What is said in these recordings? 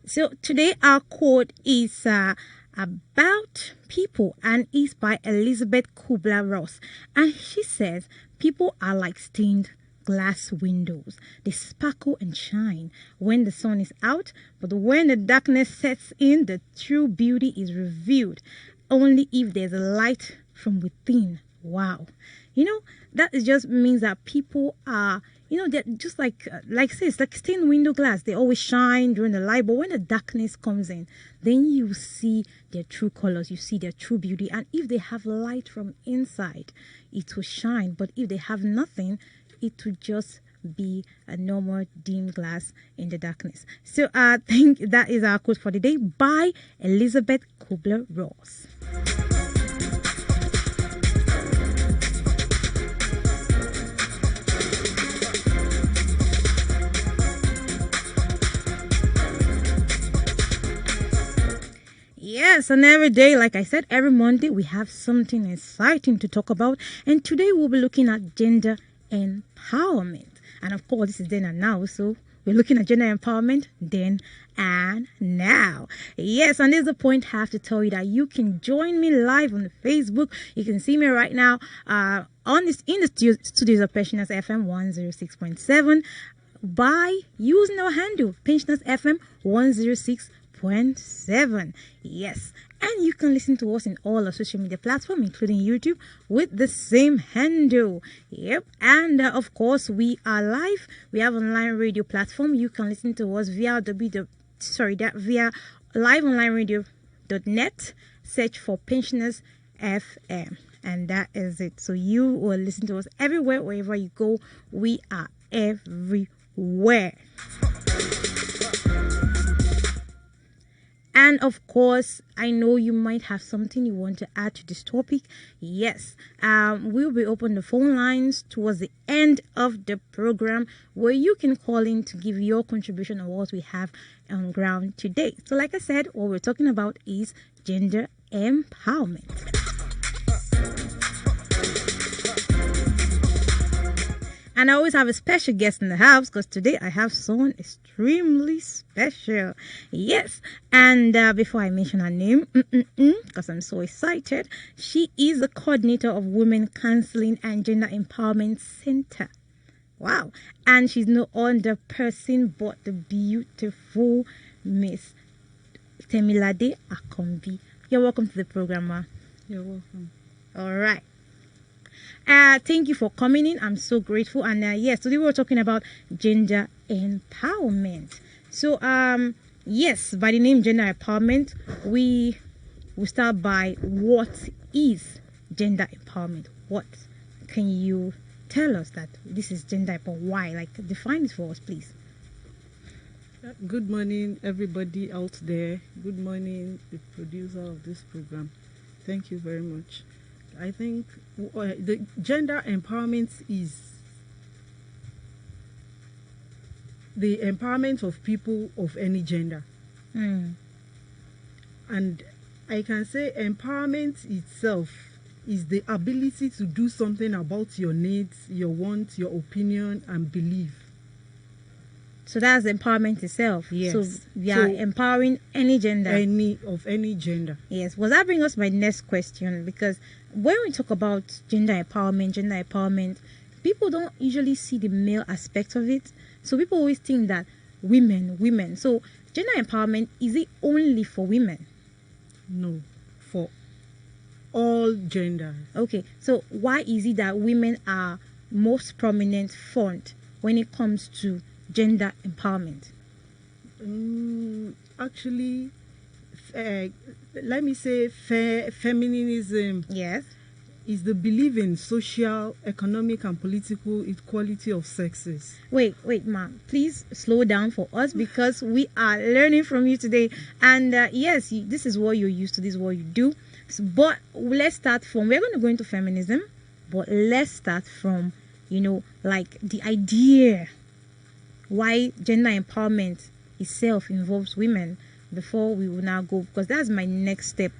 So today our quote is about people and is by Elizabeth Kubler-Ross. And she says, people are like stained glass windows. They sparkle and shine when the sun is out, but when the darkness sets in, the true beauty is revealed only if there's a light from within. Wow. That just means that people are, they're just like say, it's like stained window glass. They always shine during the light, but when the darkness comes in, then you see their true colors, you see their true beauty. And if they have light from inside, it will shine. But if they have nothing, it will just be a normal dim glass in the darkness. So I think that is our quote for the day by Elizabeth Kubler-Ross. Yes, and every day, like I said, every Monday we have something exciting to talk about. And today we'll be looking at gender empowerment. And of course, this is then and now. So we're looking at gender empowerment then and now. Yes, and there's a point I have to tell you that you can join me live on Facebook. You can see me right now in the studios of Pensioners FM 106.7 by using our handle Pensioners FM 106.7. Yes, and you can listen to us in all our social media platforms, including YouTube, with the same handle. Yep, and of course, we are live. We have online radio platform. You can listen to us via via liveonlineradio.net. Search for Pensioners FM, and that is it. So you will listen to us everywhere, wherever you go. We are everywhere. And of course, I know you might have something you want to add to this topic. Yes, we'll be opening the phone lines towards the end of the program where you can call in to give your contribution on what we have on ground today. So like I said, what we're talking about is gender empowerment. And I always have a special guest in the house because today I have someone extremely special. Yes. And before I mention her name, because I'm so excited, she is the coordinator of Women Counseling and Gender Empowerment Center. Wow. And she's no other person but the beautiful Miss Temilade Akombi. You're welcome to the program, ma. You're welcome. All right. Thank you for coming in. I'm so grateful. And yes, today we're talking about gender empowerment. So yes, by the name gender empowerment, we start by what is gender empowerment? What can you tell us that this is gender empowerment? Why? Like, define it for us, please. Good morning, everybody out there. Good morning, the producer of this program. Thank you very much. I think the gender empowerment is the empowerment of people of any gender. And I can say empowerment itself is the ability to do something about your needs, your wants, your opinion, and belief. So that's empowerment itself. Yes. So we are empowering any gender. Any gender. Yes. Well, that brings us my next question, because when we talk about gender empowerment, people don't usually see the male aspect of it. So people always think that women. So gender empowerment, is it only for women? No, for all genders. Okay. So why is it that women are most prominent front when it comes to gender empowerment? Actually, let me say feminism. Yes. Is the belief in social, economic, and political equality of sexes. Wait, ma'am. Please slow down for us because we are learning from you today. And yes, this is what you're used to. This is what you do. But let's start from, we're going to go into feminism, but let's start from, like the idea why gender empowerment itself involves women before we will now go, because that's my next step.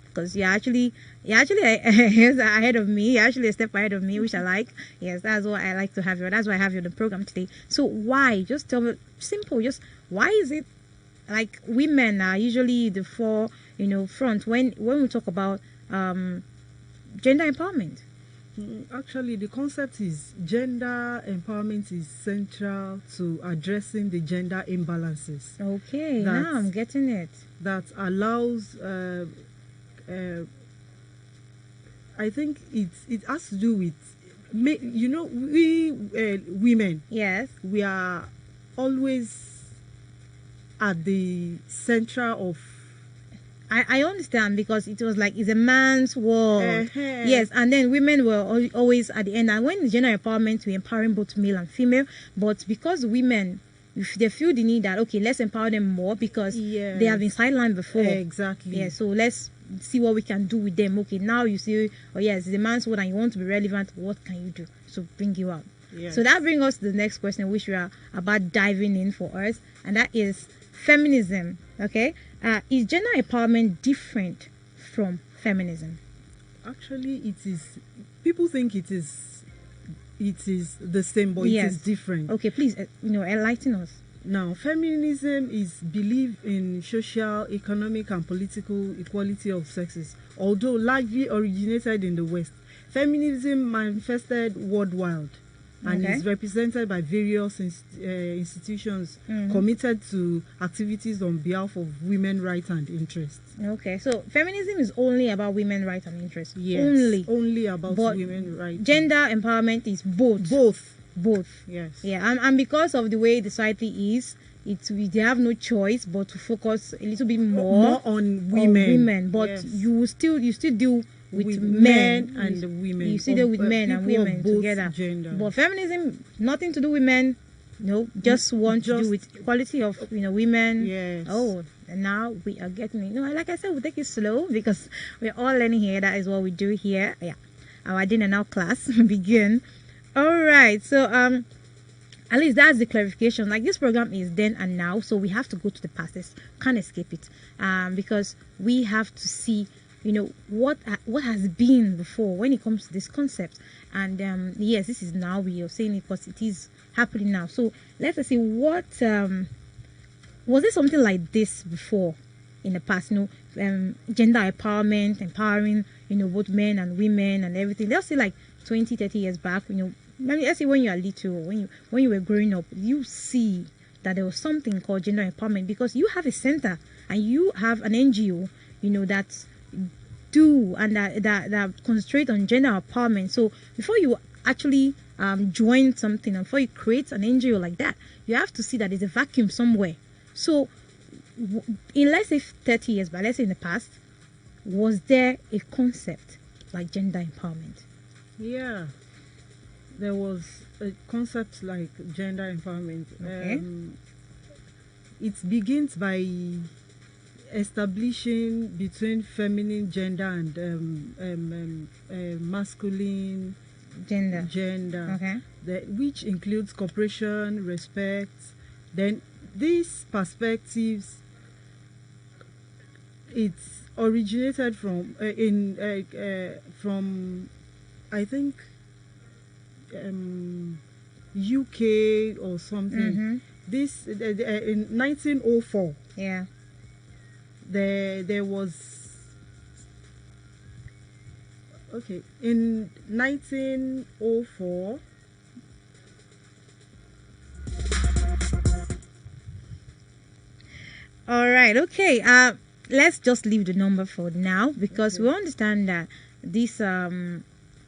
Because you're actually ahead of me. You're actually a step ahead of me, which I like. Yes, that's what I like to have you. That's why I have you on the program today. So why? Just tell me, simple. Just why is it like women are usually the front when we talk about gender empowerment. Actually, the concept is gender empowerment is central to addressing the gender imbalances. Okay, now I'm getting it. That allows, I think it has to do with, we women. Yes. We are always at the center of. I understand, because it was like it's a man's world. Yes, and then women were always at the end. And when the gender empowerment, we're empowering both male and female. But because women, if they feel the need that, okay, let's empower them more because they have been sidelined before. Exactly. Yeah, so let's see what we can do with them. Okay, now you see, oh yes, it's the man's world and you want to be relevant. What can you do? So bring you out. Yes. So that brings us to the next question, which we are about diving in for us, and that is feminism. Okay, is gender empowerment different from feminism? Actually, it is. People think it is the same, but it is different. Okay, please, enlighten us. Now, feminism is belief in social, economic, and political equality of sexes. Although largely originated in the West, feminism manifested worldwide and is represented by various institutions committed to activities on behalf of women's rights and interests. Okay, so feminism is only about women's rights and interests. Yes, only about women's rights. Gender empowerment is both. Both. Yes. Yeah, and because of the way the society is, they have no choice but to focus a little bit more on women. But you still deal with men and women. You still deal with men and women together. Gender. But feminism, nothing to do with men. No, just to do with equality of women. Yes. Oh, and now we are getting it. Like I said, we'll take it slow because we're all learning here. That is what we do here. Yeah, our dinner now class begin. All right, so at least that's the clarification. Like, this program is then and now, so we have to go to the past. Can't escape it, because we have to see, what has been before when it comes to this concept. And yes, this is now we are saying it because it is happening now. So let's see, what was it something like this before in the past? Gender empowerment, empowering both men and women and everything. Let's say like 20-30 years back, let's say when you are little, when you were growing up, you see that there was something called gender empowerment because you have a center and you have an NGO, that do and that concentrate on gender empowerment. So before you actually join something and before you create an NGO like that, you have to see that there's a vacuum somewhere. So in, let's say 30 years back, let's say in the past, was there a concept like gender empowerment? Yeah. There was a concept like gender empowerment. Okay. It begins by establishing between feminine gender and masculine gender. Okay. Which includes cooperation, respect. Then these perspectives, it's originated from I think UK or something. This in 1904. Yeah. There was in 1904. All right. Okay. Let's just leave the number for now because we understand that this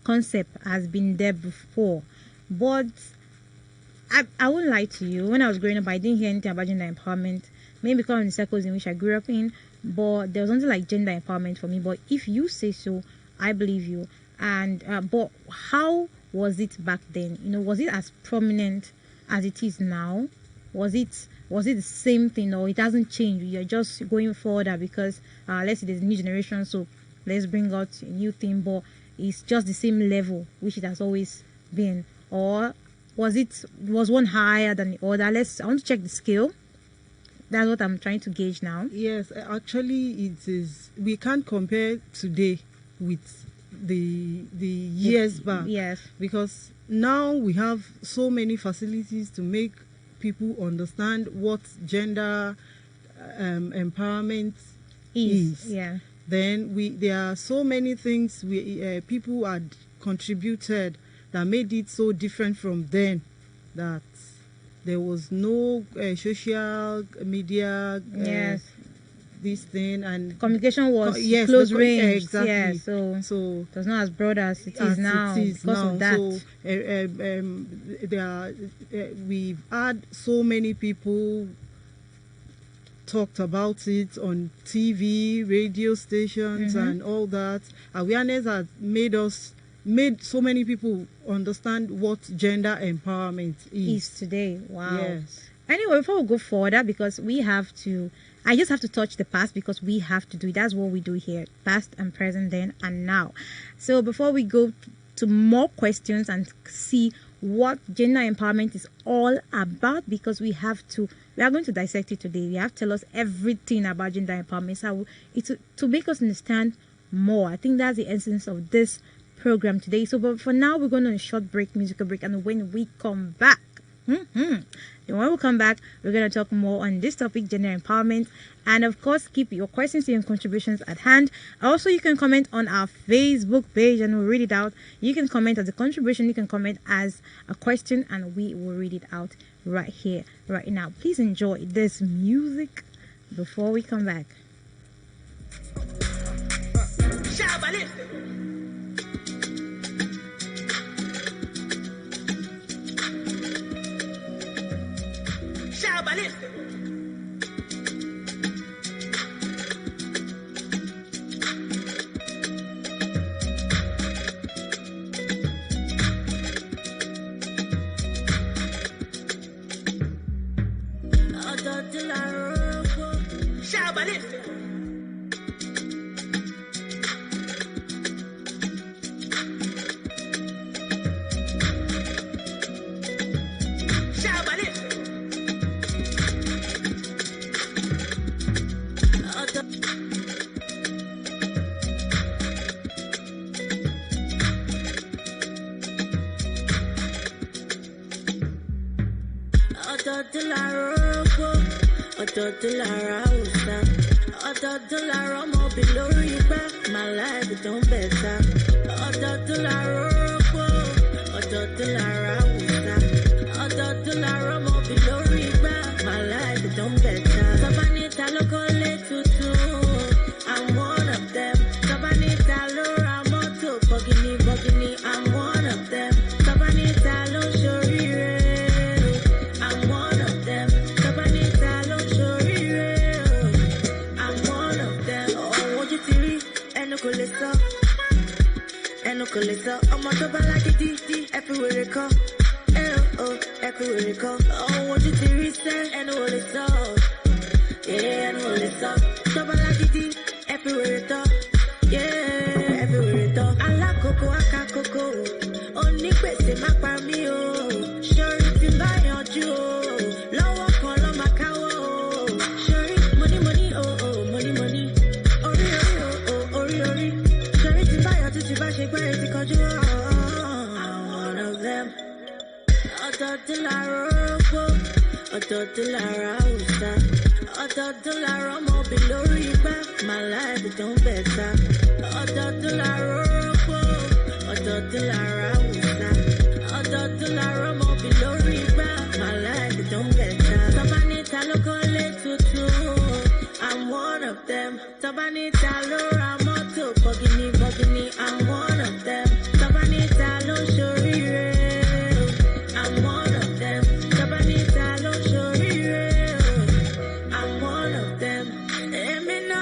concept has been there before, but I won't lie to you. When I was growing up, I didn't hear anything about gender empowerment. Maybe because of the circles in which I grew up in, but there was nothing like gender empowerment for me. But if you say so, I believe you. And but how was it back then? Was it as prominent as it is now? Was it the same thing, or it hasn't changed? You're just going further because let's say there's a new generation, so let's bring out a new thing, but it's just the same level which it has always been, or was one higher than the other? I want to check the scale. That's what I'm trying to gauge now. Yes, actually, it is. We can't compare today with the years back. Yes, because now we have so many facilities to make people understand what gender empowerment Is. is. Yeah. Then there are so many things people had contributed that made it so different from then, that there was no social media Yes. this thing, and Communication was yes, close range. exactly. Yeah. So it was not as broad as it is now because of that. So we've had so many people talked about it on TV, radio stations, and all that. Awareness has made so many people understand what gender empowerment is Today. Wow. Yes. Anyway, before we go further, because I just have to touch the past because we have to do it. That's what we do here, past and present, then and now. So before we go to more questions and see what gender empowerment is all about, because we are going to dissect it today. You have to tell us everything about gender empowerment. So it's to make us understand more. I think that's the essence of this program today. So, but for now, we're going on a short musical break, and when we come back, then when we come back, we're going to talk more on this topic, gender empowerment. And of course, keep your questions and contributions at hand. Also, you can comment on our Facebook page and we'll read it out. You can comment as a contribution, you can comment as a question, and we will read it out right here, right now. Please enjoy this music before we come back. My life don't better. I'm one of them. I'm one of them. I'm one of them. I'm one of them. Oh, what you theory? Enokolesa, I'm a double like a DD, everywhere it come. Everywhere it come. Oh, what you theory say? Enokolesa. Yeah, Enokolesa. Double like a D, everywhere it come. Yeah, everywhere it come. I like Coco, I can't Coco. Only question my parmy, sure it's in by your Joe. Lower color, my cow. Sure, money, money, money, money. Ori. Sure it's in by your to buy shake by it because you are. I'm one of them. My life don't better. My life don't better. Tabanita locale tutu. I'm one of them. Tabanita lora moto. Bogini. I'm one of them. Tabanita lo shorire. I'm one of them. Tabanita lo shorire. I'm one of them. Emina.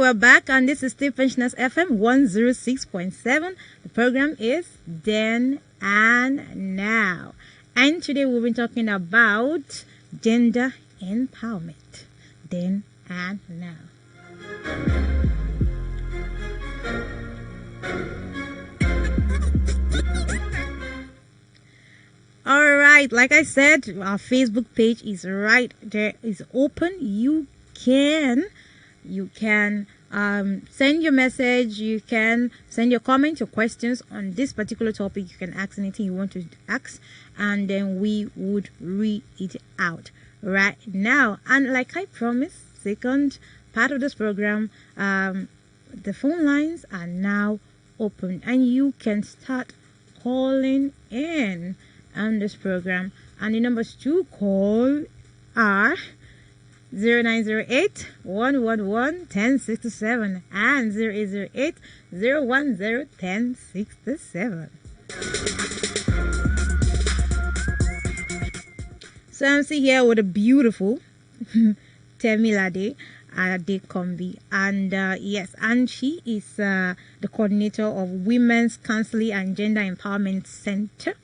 we're back, and this is still Pensioners FM 106.7. The program is Then and Now. And today we'll be talking about gender empowerment. Then and now. All right, like I said, our Facebook page is right there, is open. You can send your message, you can send your comments, your questions on this particular topic. You can ask anything you want to ask, and then we would read it out right now. And like I promised, second part of this program, the phone lines are now open, and you can start calling in on this program. And the numbers to call are 0908 111 1067 and 0808 010 1067. So I'm sitting here with a beautiful Temilade Adekombi, and yes, and she is the coordinator of Women's Counseling and Gender Empowerment Center.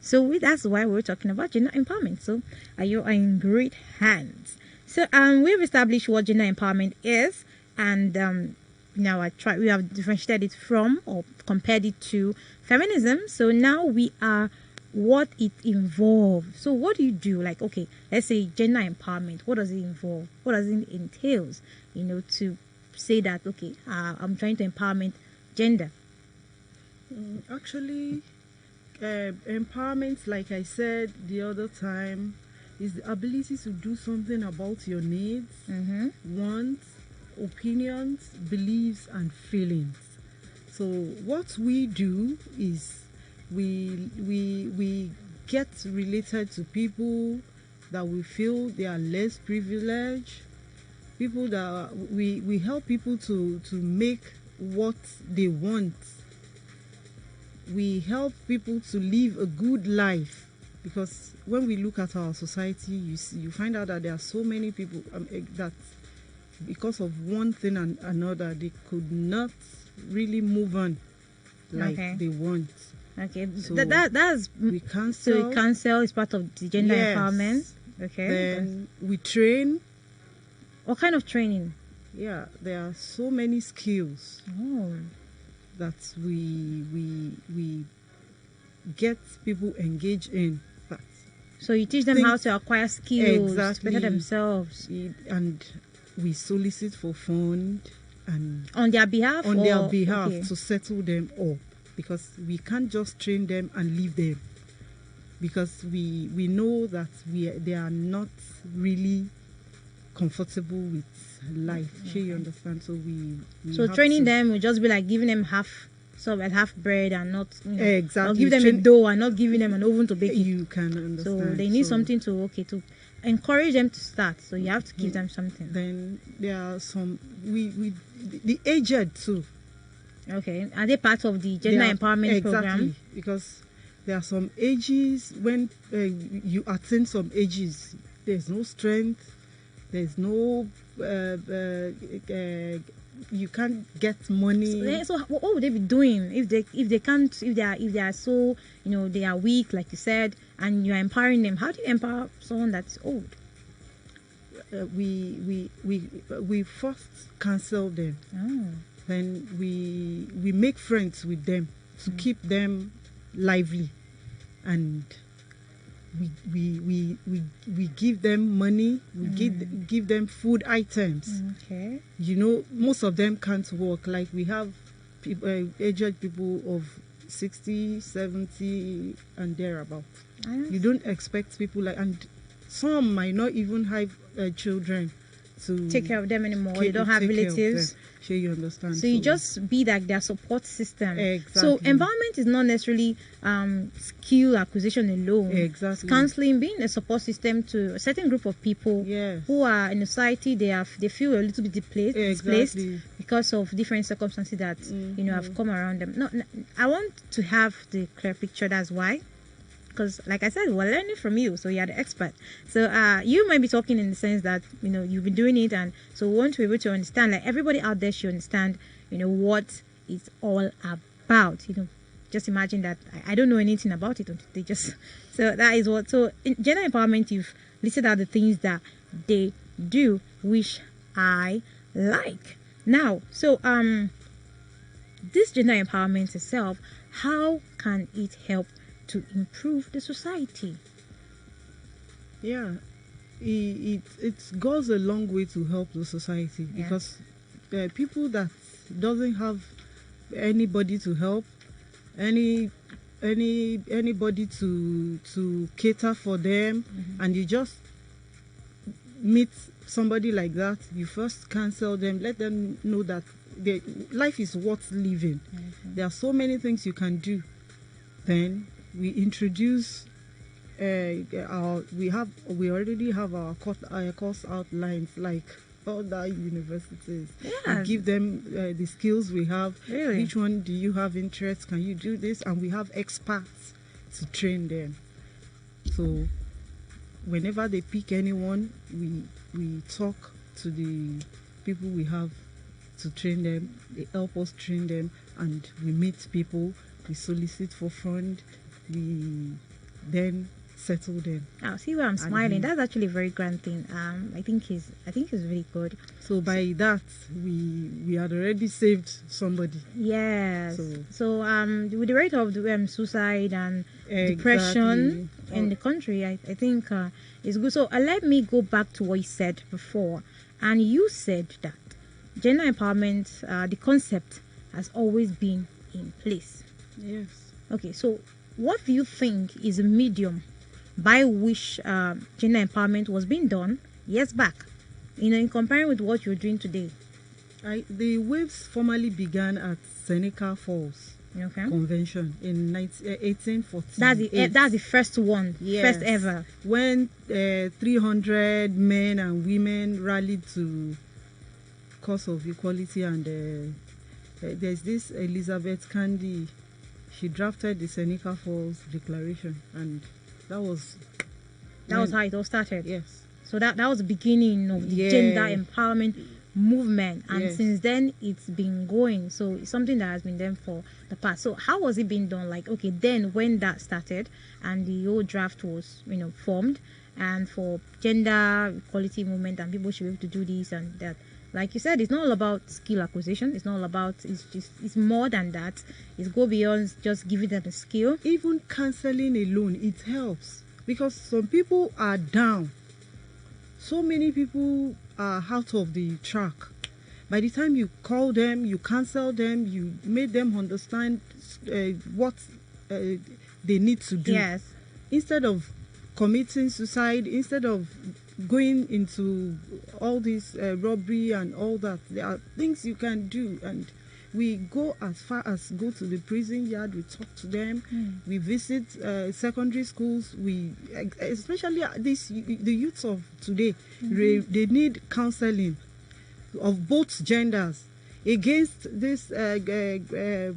So that's why we're talking about gender empowerment. So you are in great hands. So we've established what gender empowerment is, and now we have differentiated it from or compared it to feminism. So now we are what it involves. So what do you do? Like, okay, let's say gender empowerment. What does it involve? What does it entails? To say that, okay, I'm trying to empowerment gender. Actually, empowerment, like I said the other time, is the ability to do something about your needs, wants, opinions, beliefs, and feelings. So what we do is we get related to people that we feel they are less privileged, people that we help people to make what they want. We help people to live a good life, because when we look at our society, you find out that there are so many people that because of one thing and another, they could not really move on like they want. Okay, so that's we cancel. So cancel is part of the gender empowerment. Okay, then we train. What kind of training? Yeah, there are so many skills that we get people engaged in. That so you teach them how to acquire skills, to better themselves, and we solicit for fund and on their behalf to settle them up, because we can't just train them and leave them, because we know that they are not really comfortable with life. Sure, you understand? So we so training them will just be like giving them half bread and not exactly, or give them a dough and not giving them an oven to bake it. You can understand. So they need something to encourage them to start. So you have to give them something. Then there are some the aged too. Okay, are they part of the gender empowerment program? Because there are some ages when you attain some ages, there's no strength, there's no you can't get money. So what would they be doing if they are so they are weak, like you said, and you are empowering them? How do you empower someone that's old? We first counsel them. Then we make friends with them to keep them lively, and we give them money. We give them food items. Okay. Most of them can't work. Like we have people, aged people of 60, 70 and thereabout. You don't expect people and some might not even have children to take care of them anymore. They don't have relatives. Sure, you understand. So you just be like their support system. Exactly. So empowerment is not necessarily skill acquisition alone. Exactly. It's counseling, being a support system to a certain group of people who are in a society. They feel a little bit displaced because of different circumstances that have come around them. No, I want to have the clear picture. That's why because, like I said, we're learning from you, so you're the expert. So you might be talking in the sense that you've been doing it, and so we want to be able to understand. Like everybody out there should understand, what it's all about. Just imagine that I don't know anything about it until they just. So that is what. So in gender empowerment, you've listed out the things that they do, which I like. Now, so this gender empowerment itself, how can it help to improve the society? Yeah, it goes a long way to help the society, because people that doesn't have anybody to help, anybody to cater for them, and you just meet somebody like that, you first counsel them, let them know that life is worth living. There are so many things you can do. Then we introduce we already have our course outlines, like other universities. We give them the skills we have. Really? Which one do you have interest? Can you do this? And we have experts to train them. So whenever they pick anyone, we talk to the people we have to train them. They help us train them, and we meet people. We solicit for fund. We then settle them. See where I'm smiling. That's actually a very grand thing. I think it's really good. So by that, we had already saved somebody. Yes. So with the rate of suicide and depression in the country, I think it's good. So let me go back to what you said before, and you said that gender empowerment, the concept has always been in place. Yes. Okay. So what do you think is a medium by which gender empowerment was being done years back, in comparing with what you're doing today? The waves formally began at Seneca Falls Convention in 1848. That's the first one, first ever. When 300 men and women rallied to cause of equality, and there's this Elizabeth Candy. She drafted the Seneca Falls Declaration, and that was how it all started. Yes. So that was the beginning of the gender empowerment movement, and since then it's been going. So it's something that has been done for the past. So how was it being done? Like, okay, then when that started and the whole draft was formed, and for gender equality movement, and people should be able to do this and that. Like you said, it's not all about skill acquisition. It's not all about, it's more than that. It's go beyond just giving them a skill. Even counseling alone, it helps, because some people are down. So many people are out of the track. By the time you call them, you counsel them, you made them understand what they need to do. Yes. Instead of committing suicide, instead of going into all this robbery and all that, there are things you can do. And we go as far as go to the prison yard. We talk to them. We visit secondary schools. We especially the youths of today, they need counseling of both genders against this the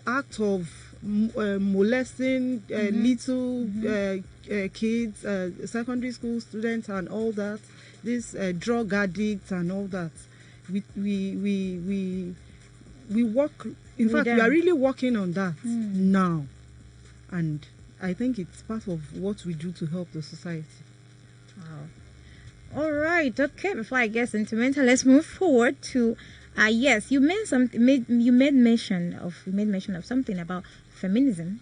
act of molesting little kids, secondary school students, and all that. This drug addicts and all that. We work. In fact, we are really working on that now, and I think it's part of what we do to help the society. Wow. All right. Okay. Before I get sentimental, let's move forward to. Yes, you made mention of something about feminism,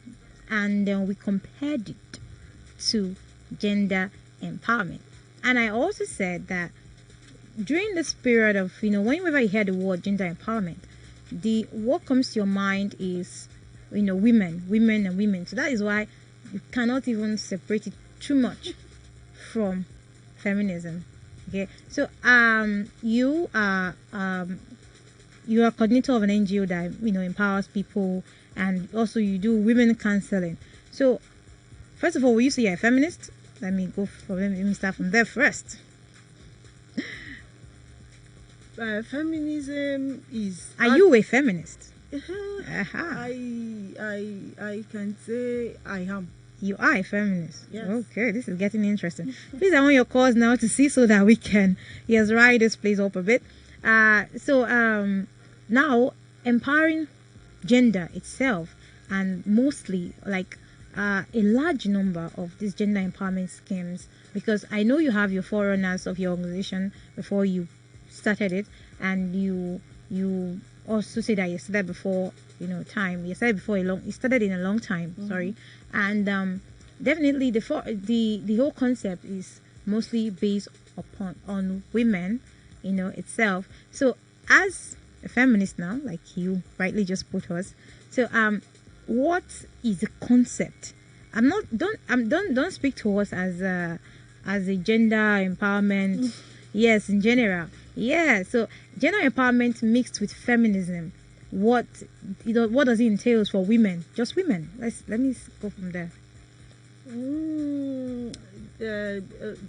and we compared it to gender empowerment. And I also said that during this period of, whenever you hear the word gender empowerment, what comes to your mind is, women. So that is why you cannot even separate it too much from feminism. Okay. So you are coordinator of an NGO that empowers people, and also you do women counseling. So first of all, will you say you're a feminist? Let me start from there first. Feminism is... Are you a feminist? I can say I am. You are a feminist. Yes. Okay, this is getting interesting. Please, I want your calls now to see so that we can, yes, rile this place up a bit. Now empowering gender itself, and mostly like a large number of these gender empowerment schemes, because I know you have your forerunners of your organization before you started it, and you also say that you started before time. You started before you started in a long time. Sorry, and definitely the whole concept is mostly based on women, itself. So as a feminist now, like you rightly just put us, so what is the concept? Don't speak to us as a gender empowerment. Yes, in general. Yeah, so gender empowerment mixed with feminism. What does it entail for women? Just women. Let me go from there.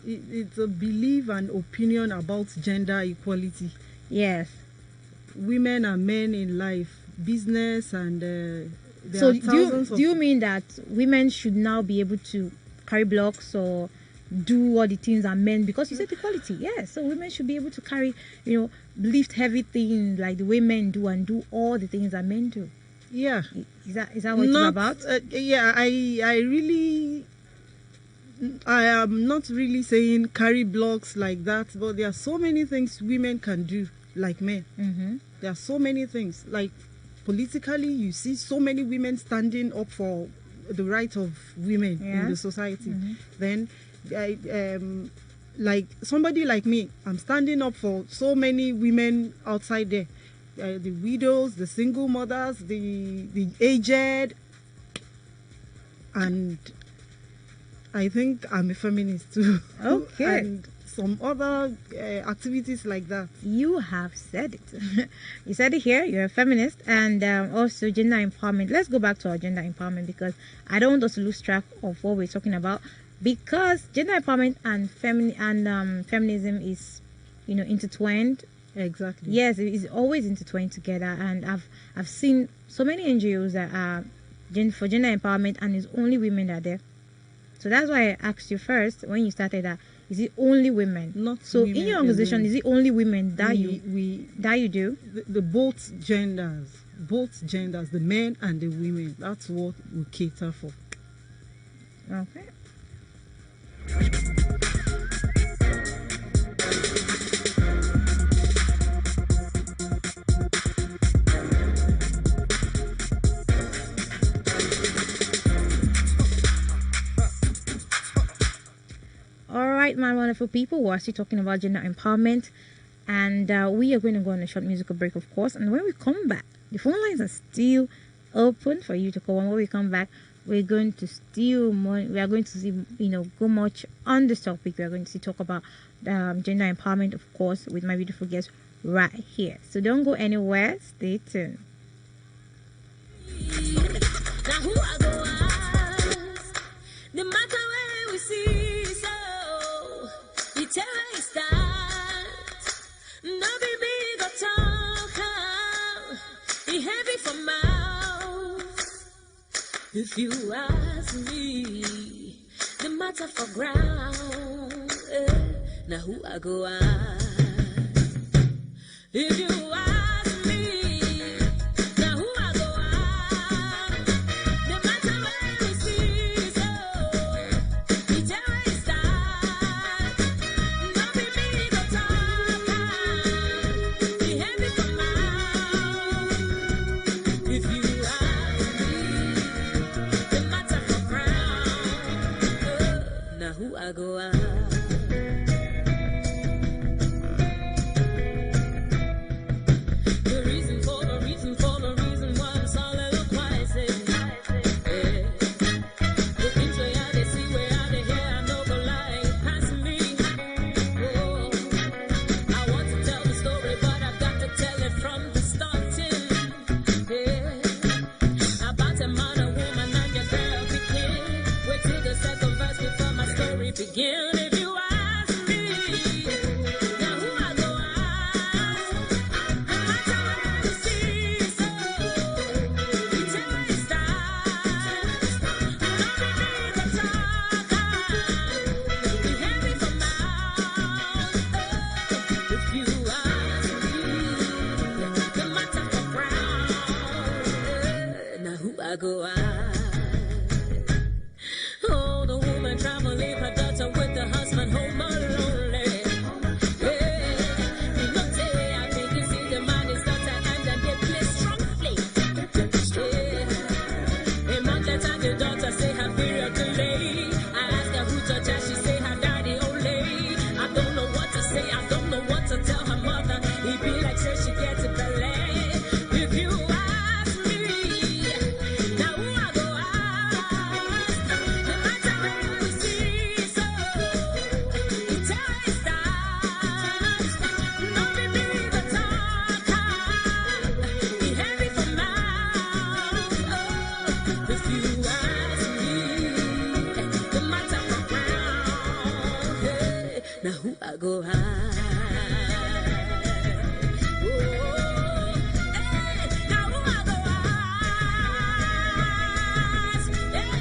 It's a belief and opinion about gender equality. Yes. Women and men in life, business, and so do you mean that women should now be able to carry blocks or do all the things that men, because you said equality, yes, so women should be able to carry, lift heavy things like the way men do, and do all the things that men do? Yeah. Is that what it's about? I am not really saying carry blocks like that, but there are so many things women can do like men. There are so many things, like politically you see so many women standing up for the right of women in the society. Then like somebody like me, I'm standing up for so many women outside there, the widows, the single mothers, the aged, and I think I'm a feminist too. Okay. And some other activities like that. You have said it. You said it here. You're a feminist, and also gender empowerment. Let's go back to our gender empowerment, because I don't want us to lose track of what we're talking about. Because gender empowerment and feminism is, intertwined. Exactly. Yes, it is always intertwined together, and I've seen so many NGOs that are for gender empowerment, and it's only women that are there. So that's why I asked you first when you started that. Is it only women? Not so women in your organization, is it only women that you do? The both genders, the men and the women. That's what we cater for. Okay. Alright, my wonderful people, we're still talking about gender empowerment, and we are going to go on a short musical break, of course. And when we come back, the phone lines are still open for you to call. And when we come back, we're going to see, go much on this topic. We are going to talk about gender empowerment, of course, with my beautiful guest right here. So don't go anywhere. Stay tuned. Now who I go ask? The matter where we see, so you tell where it starts. No baby go talk out. Be heavy for mouth. If you ask me, the matter for ground. Now who I go ask? If you ask me, now who I go ask? The matter where we see, so you tell where it starts. No baby go talk out. Be heavy for mouth. If you ask me, the matter for ground. Now who I go ask? I go hide. Oh, the woman travel, leave her daughter with the husband home alone. Yeah, he looked say, I think you see the man is daughter and then they play strong play. Yeah, a month later the daughter say her period delay. I asked her who touched her, she say her daddy only. I don't know what to say, I don't know what to tell her mother. He be like, say she gets a ballet. If you ask me, now who I go ask? No matter where we see, so it always starts. Not be me the talker, be heavy for mouth. Oh, if you ask me, the matter for ground. Hey, now who I go ask? Oh, hey, now who I go ask? Yeah.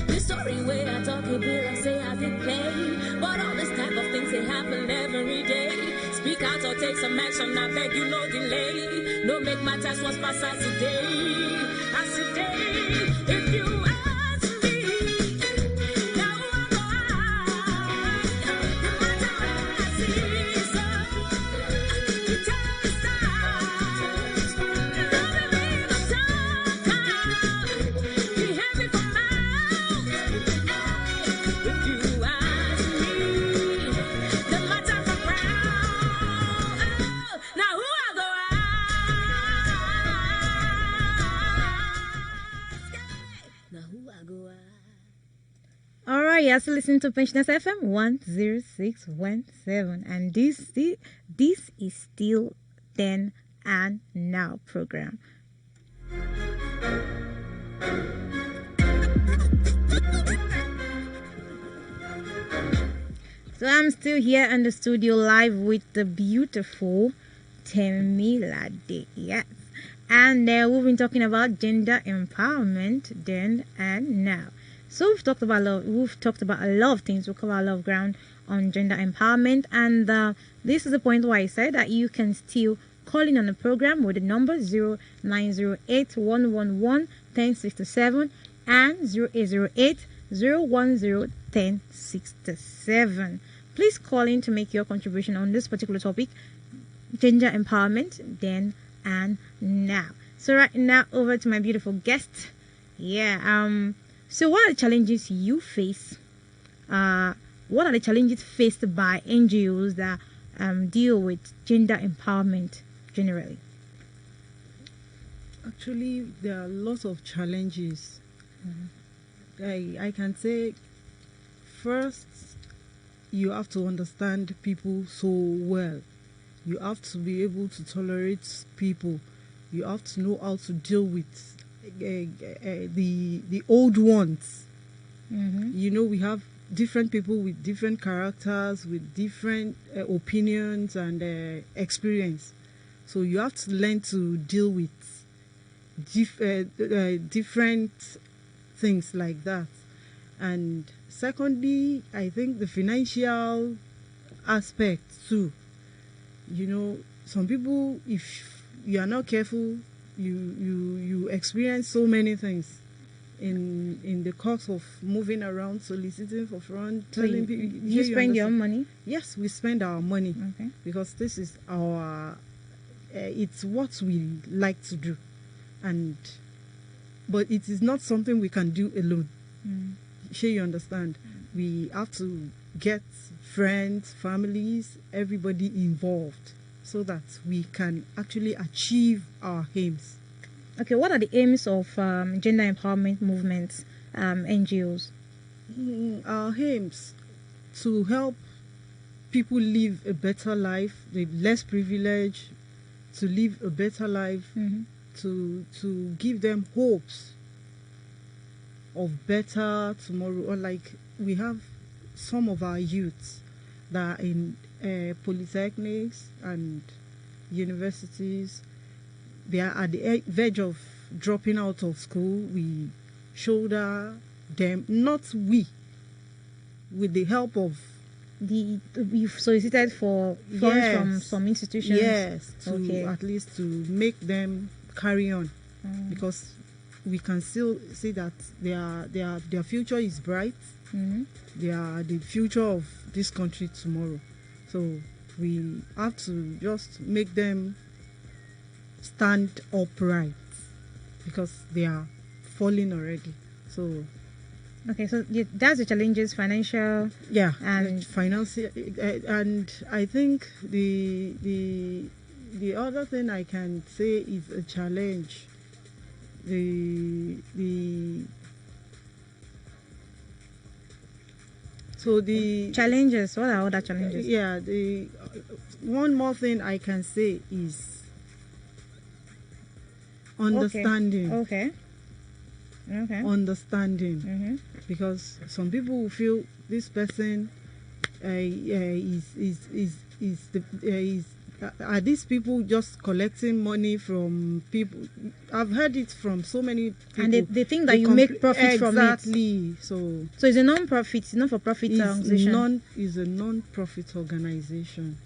The story where I talk a bit, I say I did play, but all this type of things they happen every day. Speak out or take some action, I beg you no delay. No make matters worse past as today. As today, if you ask me, now who I go ask? No matter where I see, so it always starts. Never be the talker, be heavy for mouth. If you ask me, the matter for crown. Oh, now who I go ask? Now who I go ask? All right, you also listen to Pensioners FM 106.7, and this is still Then and Now program. So I'm still here in the studio live with the beautiful Temilade, yes. And we've been talking about gender empowerment then and now. So we've talked about a lot of things. We'll cover a lot of ground on gender empowerment, and this is the point where I said that you can still call in on the program with the number 0908-111-1067 and 0808-010-1067. Please call in to make your contribution on this particular topic, gender empowerment then and now. So right now, over to my beautiful guest. So what are the challenges you face? What are the challenges faced by NGOs that deal with gender empowerment generally? Actually, there are lots of challenges. I can say, first, you have to understand people so well. You have to be able to tolerate people. You have to know how to deal with the old ones. You know, we have different people with different characters, with different opinions and experience. So you have to learn to deal with different things like that. And secondly, I think the financial aspect too. You know, some people, if you are not careful, you experience so many things in the course of moving around, soliciting for front, telling people. You spend your own money? Yes, we spend our money, Okay. because this is our. It's what we like to do, but it is not something we can do alone. Sure, you understand? We have to get friends, families, everybody involved, so that we can actually achieve our aims. Okay, what are the aims of gender empowerment movements, NGOs? Our aims to help people live a better life, with less privilege, to live a better life, to give them hopes of better tomorrow. Or like we have some of our youths that are in polytechnics and universities. They are at the verge of dropping out of school. We shoulder them, not we, with the help of You've solicited for funds from some institutions. Yes, to at least to make them carry on. because we can still see that their future is bright. They are the future of this country tomorrow. So we have to just make them stand upright because they are falling already. So Okay, so that's the challenges, financial. yeah, And financial, and I think the other thing I can say is a challenge. The challenges. What are other challenges? Yeah, the one more thing I can say is understanding. Okay. Understanding, because some people will feel this person are these people just collecting money from people. I've heard it from so many people, and they think that you make profit from it. Exactly. So it's a non-profit, it's not for profit organization. Is a non-profit organization.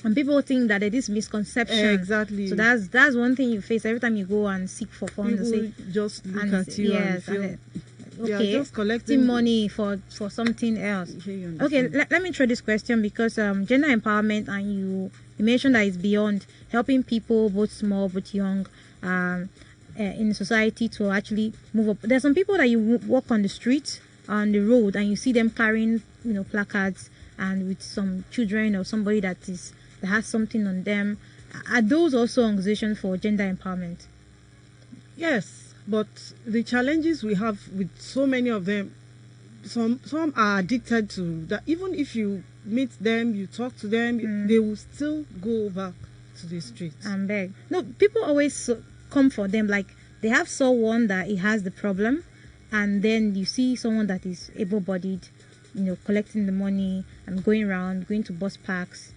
And people think that there is misconception. Exactly. So that's one thing you face every time you go and seek for funds. People just look at you and feel they are just collecting money for something else. Okay, let me try this question, because gender empowerment, and you mentioned that it's beyond helping people, both small, both young, in society to actually move up. There's some people that you walk on the street, on the road, and you see them carrying, placards, and with some children or somebody that has something on them. Are those also organizations for gender empowerment? Yes, but the challenges we have with so many of them, some are addicted to that. Even if you meet them, you talk to them, they will still go back to the streets and beg. No, people always come for them, like they have someone that he has the problem, and then you see someone that is able-bodied, collecting the money and going around, going to bus parks.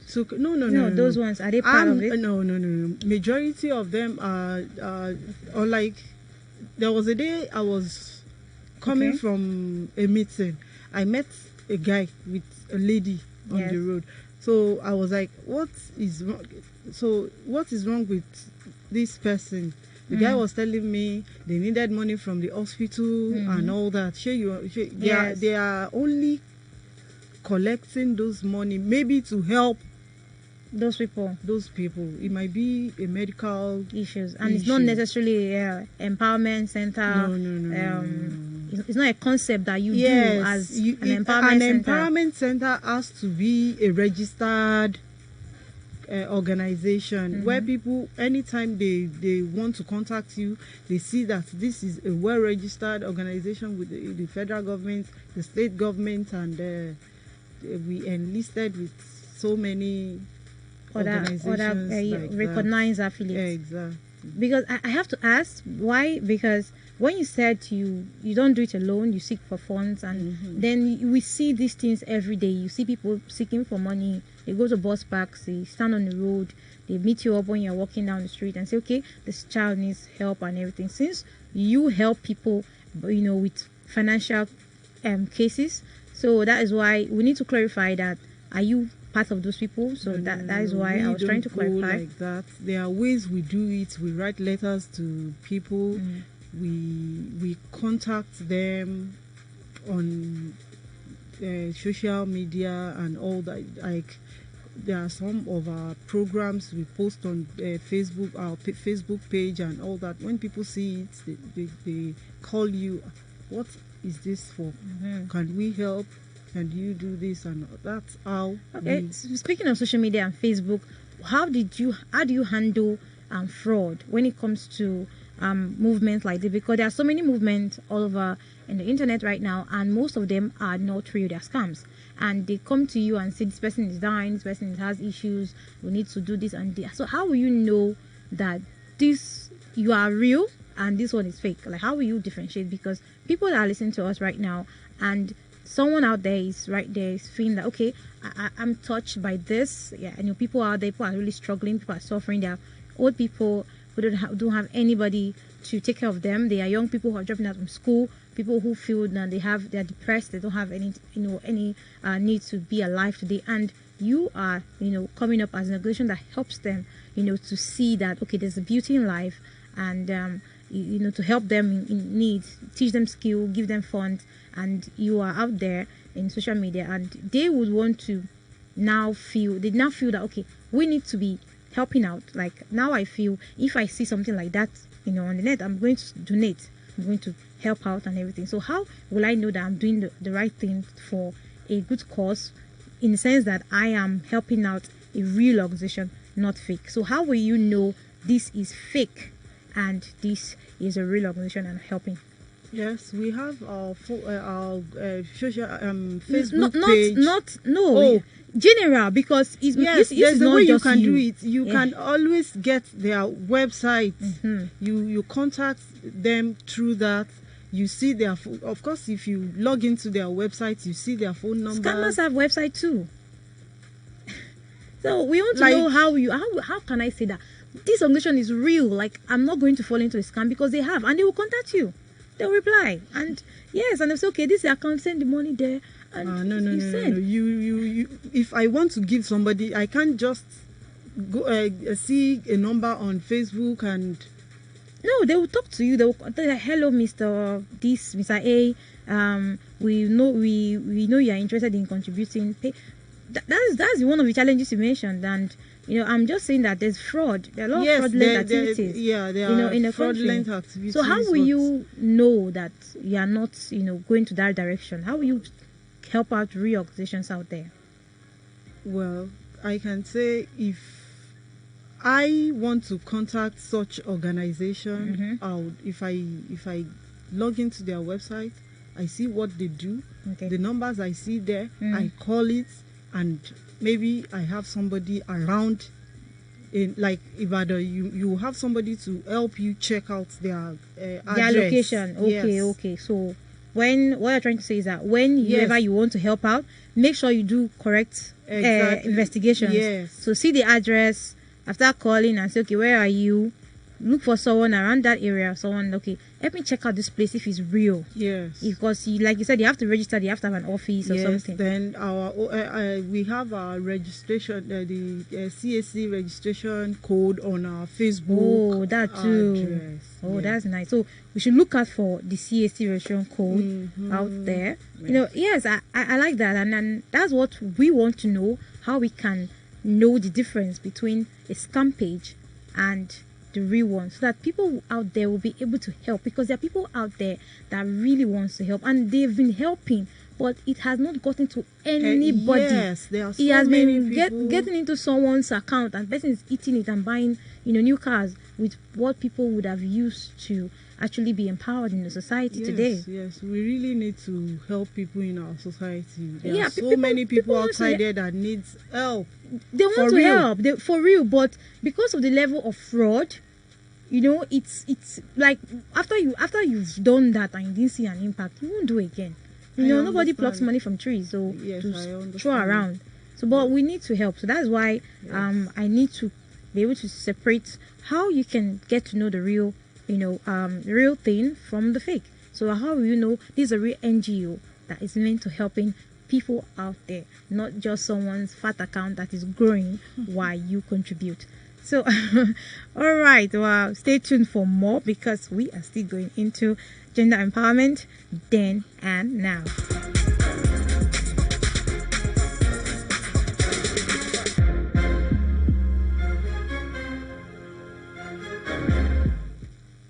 So no. Those ones, are they part of it? No. Majority of them are or like, there was a day I was coming from a meeting. I met a guy with a lady on the road. So I was like, what is wrong? So what is wrong with this person? The guy was telling me they needed money from the hospital and all that. They are only collecting those money maybe to help those people. It might be a medical issues, and it's not necessarily empowerment center. No. It's not a concept that you do as an empowerment center. An empowerment center has to be a registered organization where people, anytime they want to contact you, they see that this is a well-registered organization with the federal government, the state government, and we enlisted with so many other recognized affiliates. Exactly. Because I have to ask why. Because when you said you don't do it alone, you seek for funds, and then we see these things every day. You see people seeking for money. They go to bus parks, they stand on the road, they meet you up when you're walking down the street and say, okay, this child needs help and everything. Since you help people, with financial cases, so that is why we need to clarify that. Are you part of those people? So that is why I was trying to clarify. Like that. There are ways we do it. We write letters to people. We contact them on social media and all that. Like, there are some of our programs we post on Facebook, our Facebook page and all that. When people see it, they call you. What is this for? Can we help? Can you do this? And that's how. Okay. Speaking of social media and Facebook, how do you handle fraud when it comes to movements like this? Because there are so many movements all over in the internet right now, and most of them are not real. They're scams, and they come to you and say this person is dying, this person has issues, we need to do this and this. So how will you know that you are real and this one is fake? Like, how will you differentiate? Because people that are listening to us right now, and someone out there is right there is feeling that, okay, I'm touched by this. Yeah, people out there, people are really struggling, people are suffering. There are old people who don't have anybody to take care of them. There are young people who are dropping out from school, people who feel that they're depressed, they don't have any need to be alive today, and you are, coming up as an organization that helps them, to see that, okay, there's a beauty in life, and to help them in need, teach them skill, give them funds, and you are out there in social media, and they would want to now feel that, okay, we need to be helping out. Like, now I feel if I see something like that, on the net, I'm going to donate, I'm going to help out and everything. So how will I know that I'm doing the right thing for a good cause, in the sense that I am helping out a real organization, not fake? So how will you know this is fake and this is a real organization and helping? Yes, we have our social Facebook page. No. General, because yes, this there's is a not way you just can do it. You can always get their website. You contact them through that. You see their of course, if you log into their website, you see their phone number. Scammers have website too. So we want to know how can I say that this organization is real? Like, I'm not going to fall into a scam, because they have, and they will contact you. They'll reply, and yes, and they'll say, okay, this is the account, send the money there. And no. You if I want to give somebody, I can't just go see a number on Facebook and. No, they will talk to you. They will tell you, hello, Mr. A. We know you are interested in contributing. That's one of the challenges you mentioned, and I'm just saying that there's fraud. There are a lot of fraudulent activities. There are in a fraudulent country. activities. So how will you know that you are not, going to that direction? How will you help out real organizations out there? Well, I can say, if I want to contact such organization, if I log into their website, I see what they do, the numbers I see there, I call it, and maybe I have somebody around in, like, Ibadan, you have somebody to help you check out their address. Their location. Okay. So what you're trying to say is that whenever you want to help out, make sure you do correct investigations. Yes. So see the address after calling and say, okay, where are you? Look for someone around that area. Someone, okay, help me check out this place if it's real. Yes. Because like you said, you have to register. You have to have an office or something. Then we have our registration, the CAC registration code on our Facebook. Oh, that too. Address. Oh, that's nice. So we should look out for the CAC registration code out there. Yes, I like that, and that's what we want to know. How we can know the difference between a scam page and the real one, so that people out there will be able to help, because there are people out there that really wants to help, and they've been helping, but it has not gotten to anybody. Yes, there are so it has many been people getting into someone's account, and the person is eating it and buying new cars with what people would have used to actually be empowered in the society today. Yes, we really need to help people in our society. There are so people, many people outside there that needs help. They want to help, for real, but because of the level of fraud, it's like after you've done that and you didn't see an impact, you won't do it again. Nobody plucks money from trees, so to throw around. So, but we need to help. So that's why I need to be able to separate how you can get to know the real, real thing from the fake. So how will you know this is a real NGO that is meant to helping people out there, not just someone's fat account that is growing while you contribute. So, all right, well, stay tuned for more, because we are still going into gender empowerment then and now.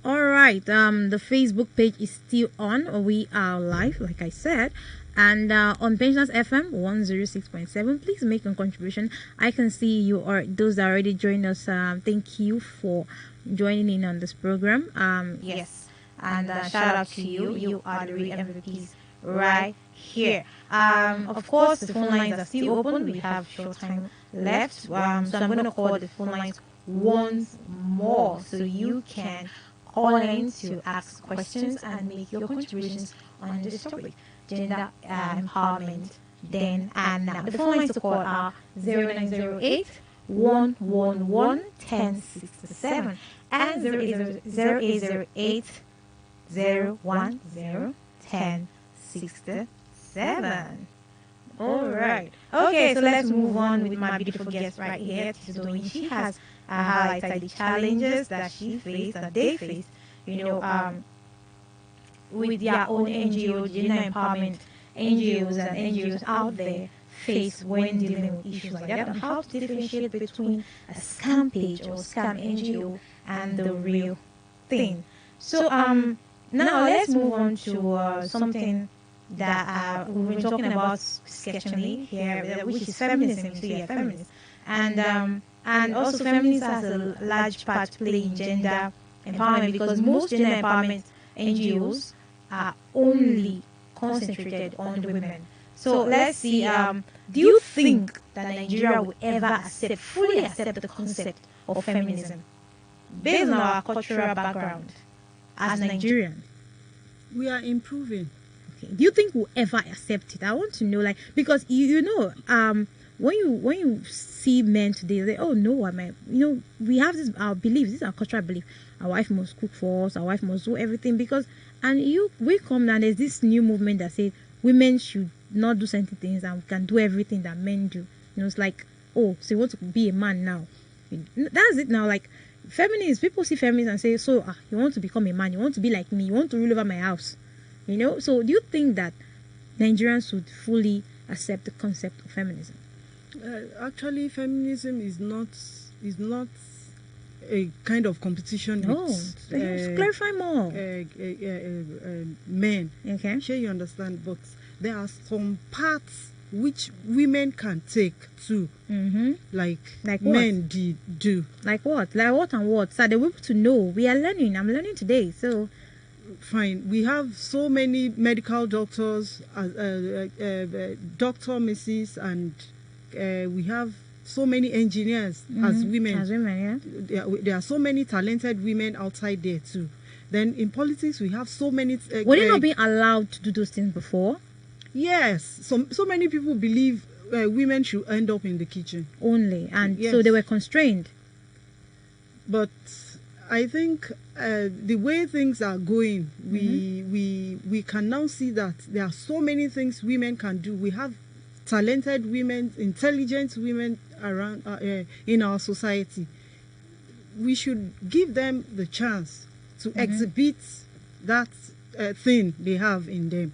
All right, the Facebook page is still on. We are live, like I said. And on Pensioners FM 106.7, please make a contribution. I can see you are those that already joined us. Thank you for joining in on this program. Yes, and shout out to you. You are the real MVPs right here. Of course, the phone lines are still open. We have short time left. So I'm going to call the phone lines once more, so you can call in to ask questions and make your contributions on this topic. Gender empowerment then and now. The phone lines to call are 0908 111 1067 and 0808 010 1067. All right. Okay, so let's move on with my beautiful guest right here, Tizoin. She has highlighted the challenges that she faced, that they faced, you know, with their own NGO, gender empowerment NGOs and NGOs out there face when dealing with issues like that, and how to differentiate between a scam page or scam NGO and the real thing. So now let's move on to something that we've been talking about sketchily here, which is feminism. So yeah, feminism, and also feminism has a large part to play in gender empowerment, because most gender empowerment NGOs are only concentrated on the women. So let's see. Do you think that Nigeria will ever fully accept the concept of feminism based on our cultural background as Nigerians? We are improving. Okay. Do you think we'll ever accept it? I want to know, like, because when you see men today, they, oh no, I mean, we have this our beliefs, this is our cultural belief. Our wife must cook for us, our wife must do everything, because we come down, there's this new movement that says women should not do certain things and can do everything that men do. It's like, oh, so you want to be a man now. That's it now. Like, feminists, people see feminists and say, so you want to become a man, you want to be like me, you want to rule over my house. So do you think that Nigerians should fully accept the concept of feminism? Actually, feminism is not a kind of competition with clarify more. Men. Okay. Sure, you understand, but there are some parts which women can take too, like men do. Like what? Like what and what? So they want to know. We are learning. I'm learning today. So fine. We have so many medical doctors, Dr. Mrs. and we have so many engineers as women. As women, yeah. There are so many talented women outside there too. Then in politics, we have so many. Were they not being allowed to do those things before? Yes. So many people believe women should end up in the kitchen only, and yes. So they were constrained. But I think the way things are going, we can now see that there are so many things women can do. We have talented women, intelligent women around in our society. We should give them the chance to exhibit that thing they have in them.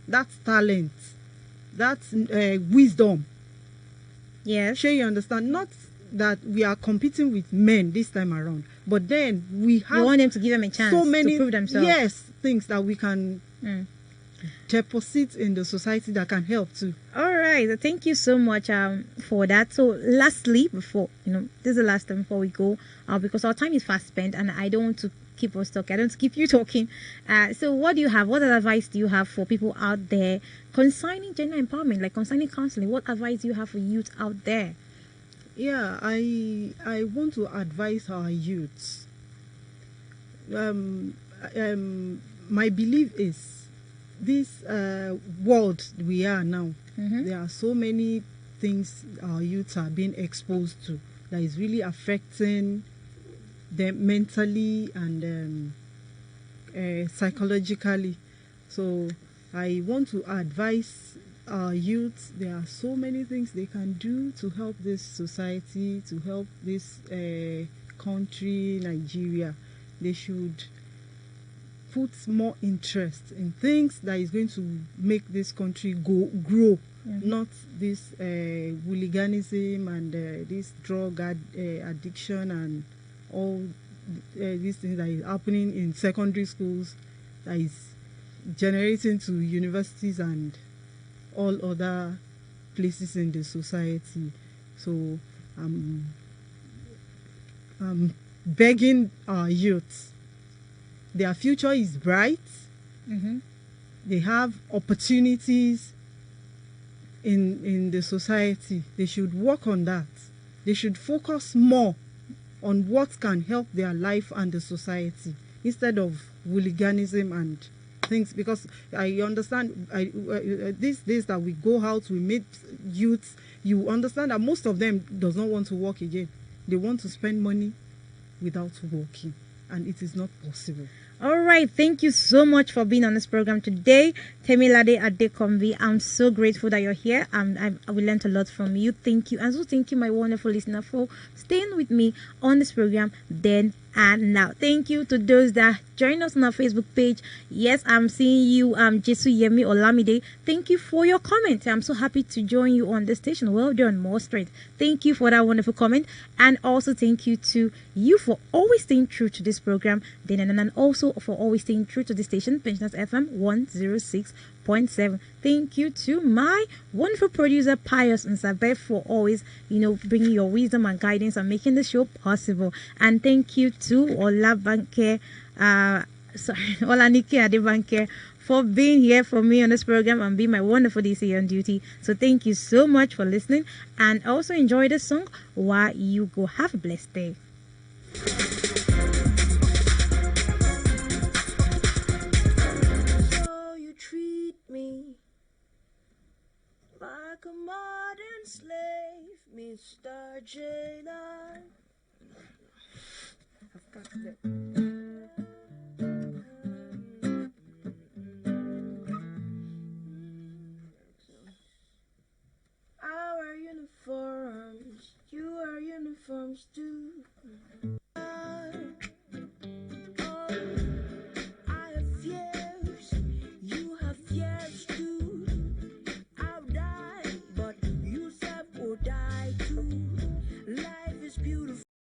That's talent. That's wisdom. Yes. Sure, you understand? Not that we are competing with men this time around, but then we have. You want them to give them a chance to prove themselves. Yes, things that we can deposit in the society that can help too. All right. Thank you so much for that. So lastly, before this is the last time before we go, because our time is fast spent and I don't want to keep us talking. I don't want to keep you talking. So what do you have? What advice do you have for people out there concerning gender empowerment, like concerning counseling? What advice do you have for youth out there? Yeah, I want to advise our youths. My belief is this world we are now. There are so many things our youths are being exposed to that is really affecting them mentally and psychologically. So I want to advise our youth, there are so many things they can do to help this society, to help this country, Nigeria. They should put more interest in things that is going to make this country grow, not this hooliganism and this drug addiction and all these things that is happening in secondary schools, that is generating to universities and all other places in the society. So I'm begging our youth, their future is bright. They have opportunities in the society. They should work on that. They should focus more on what can help their life and the society instead of hooliganism and things, because I understand these days that we go out, we meet youths, you understand that most of them does not want to work again. They want to spend money without working, and it is not possible. All right, thank you so much for being on this program today, Temilade Adekombi. I'm so grateful that you're here. We learned a lot from you. Thank you, and so thank you, my wonderful listener, for staying with me on this program. Then and now, thank you to those that join us on our Facebook page. Yes, I'm seeing you, Jesu Yemi Olamide. Thank you for your comment. I'm so happy to join you on the station. Well done, more strength. Thank you for that wonderful comment, and also thank you to you for always staying true to this program. Then and also for always staying true to the station, Pensioners FM 106.7. Thank you to my wonderful producer Pius Nsabe for always, bringing your wisdom and guidance and making the show possible. And thank you to Olabanke, Olanike Adebanke for being here for me on this program and being my wonderful DC on duty. So thank you so much for listening, and also enjoy the song while you go. Have a blessed day. So you treat me like a modern slave, Mr. Jailer. I've got that. Our uniforms, you wear uniforms too.